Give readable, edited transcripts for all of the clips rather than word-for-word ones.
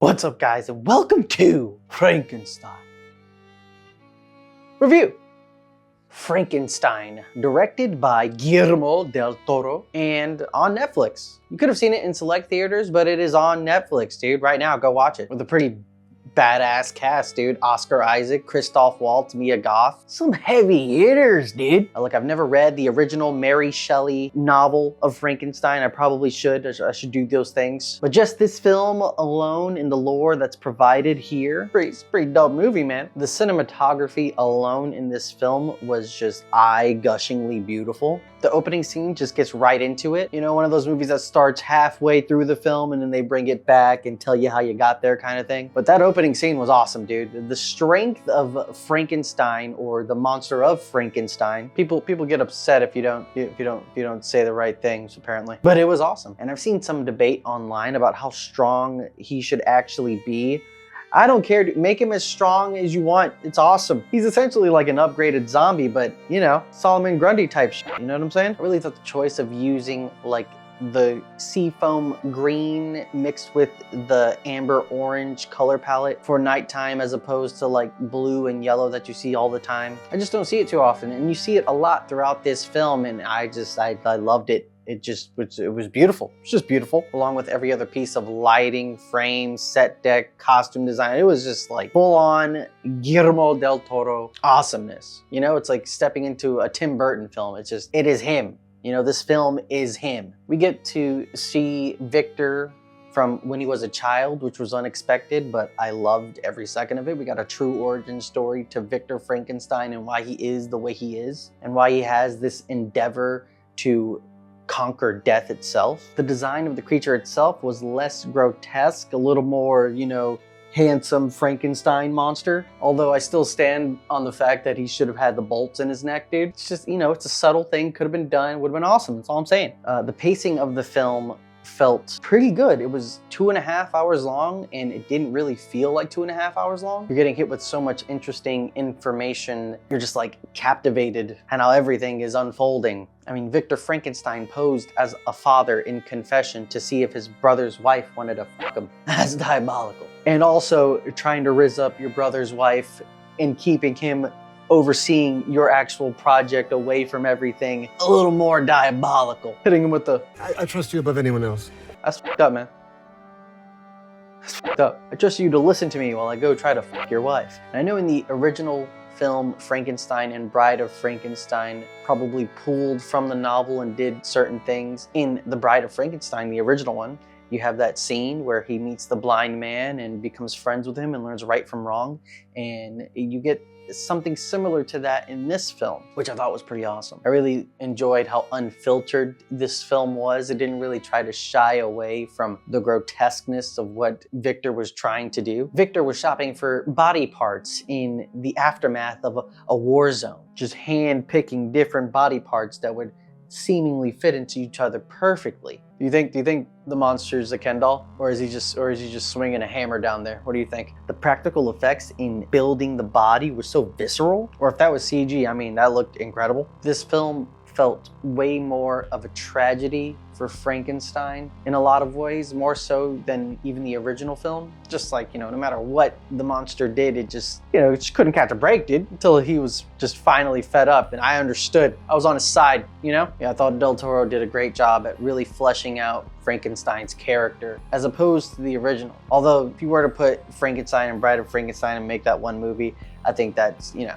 What's up, guys, and welcome to Frankenstein Review. Frankenstein, directed by Guillermo del Toro and on Netflix. You could have seen it in select theaters, but it is on Netflix, dude. Right now, go watch it. With a pretty badass cast, dude. Oscar Isaac, Christoph Waltz, Mia Goth. Some heavy hitters, dude. Look, I've never read the original Mary Shelley novel of Frankenstein. I probably should. I should do those things. But just this film alone in the lore that's provided here, it's a pretty dope movie, man. The cinematography alone in this film was just eye-gushingly beautiful. The opening scene just gets right into it. You know, one of those movies that starts halfway through the film and then they bring it back and tell you how you got there kind of thing. But that opening scene was awesome, dude. The strength of Frankenstein, or the monster of Frankenstein. People get upset if you don't say the right things, apparently. But it was awesome. And I've seen some debate online about how strong he should actually be. I don't care, dude. Make him as strong as you want. It's awesome. He's essentially like an upgraded zombie, but you know, Solomon Grundy type shit. You know what I'm saying? I really thought the choice of using like the seafoam green mixed with the amber orange color palette for nighttime as opposed to like blue and yellow that you see all the time. I just don't see it too often, and you see it a lot throughout this film, and I loved it. It was beautiful. It's just beautiful, along with every other piece of lighting, frame, set deck, costume design. It was just like full-on Guillermo del Toro awesomeness. You know, it's like stepping into a Tim Burton film. It is him. You know, this film is him. We get to see Victor from when he was a child, which was unexpected, but I loved every second of it. We got a true origin story to Victor Frankenstein and why he is the way he is, and why he has this endeavor to conquer death itself. The design of the creature itself was less grotesque, a little more, you know, handsome Frankenstein monster. Although I still stand on the fact that he should have had the bolts in his neck, dude. It's just, you know, it's a subtle thing, could have been done, would have been awesome, that's all I'm saying. The pacing of the film felt pretty good. It was 2.5 hours long, and it didn't really feel like 2.5 hours long. You're getting hit with so much interesting information. You're just like captivated and how everything is unfolding. I mean, Victor Frankenstein posed as a father in confession to see if his brother's wife wanted to fuck him. That's diabolical. And also trying to rizz up your brother's wife and keeping him overseeing your actual project away from everything, a little more diabolical. Hitting him with the, I trust you above anyone else. That's fucked up, man. That's fucked up. I trust you to listen to me while I go try to fuck your wife. And I know in the original film, Frankenstein and Bride of Frankenstein probably pulled from the novel and did certain things. In The Bride of Frankenstein, the original one, you have that scene where he meets the blind man and becomes friends with him and learns right from wrong. And you get something similar to that in this film, which I thought was pretty awesome. I really enjoyed how unfiltered this film was. It didn't really try to shy away from the grotesqueness of what Victor was trying to do. Victor was shopping for body parts in the aftermath of a war zone, just hand-picking different body parts that would seemingly fit into each other perfectly. Do you think the monster's a Ken doll, or is he just swinging a hammer down there? What do you think? The practical effects in building the body were so visceral, or if that was CG, I mean, that looked incredible. This film felt way more of a tragedy for Frankenstein in a lot of ways, more so than even the original film. Just like, you know, no matter what the monster did, it just, you know, it just couldn't catch a break, dude, until he was just finally fed up, and I understood. I was on his side, you know? Yeah, I thought Del Toro did a great job at really fleshing out Frankenstein's character as opposed to the original. Although if you were to put Frankenstein and Bride of Frankenstein and make that one movie, I think that's, you know,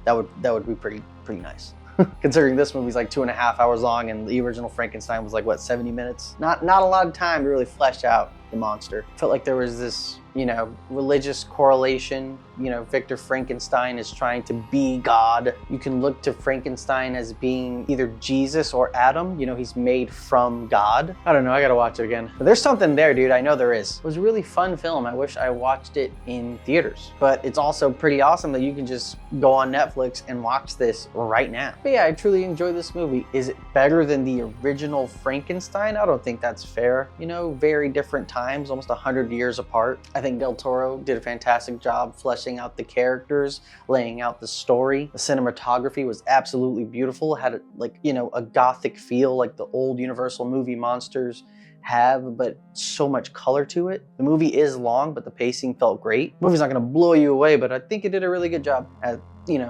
that would be pretty nice. Considering this movie's like 2.5 hours long and the original Frankenstein was like, what, 70 minutes? Not a lot of time to really flesh out the monster. Felt like there was this, you know, religious correlation. You know, Victor Frankenstein is trying to be God. You can look to Frankenstein as being either Jesus or Adam. You know, he's made from God. I don't know, I gotta watch it again. But there's something there, dude, I know there is. It was a really fun film. I wish I watched it in theaters. But it's also pretty awesome that you can just go on Netflix and watch this right now. But yeah, I truly enjoy this movie. Is it better than the original Frankenstein? I don't think that's fair. You know, very different times, almost 100 years apart. I think Del Toro did a fantastic job fleshing out the characters, laying out the story. The cinematography was absolutely beautiful. It had like, you know, a gothic feel like the old Universal movie monsters have, but so much color to it. The movie is long, but the pacing felt great. The movie's not gonna blow you away, but I think it did a really good job at,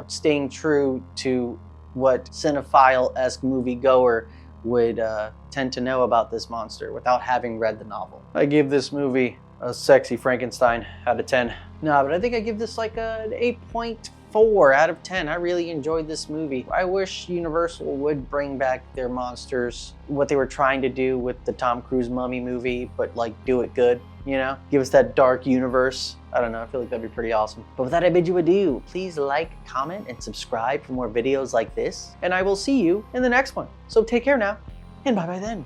staying true to what cinephile-esque moviegoer would tend to know about this monster without having read the novel. I give this movie a sexy Frankenstein out of 10. No, but I think I give this like an 8.4 out of 10. I really enjoyed this movie. I wish Universal would bring back their monsters, what they were trying to do with the Tom Cruise Mummy movie, but like do it good, Give us that dark universe. I don't know, I feel like that'd be pretty awesome. But with that, I bid you adieu. Please like, comment, and subscribe for more videos like this. And I will see you in the next one. So take care now, and bye-bye then.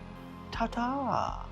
Ta-ta.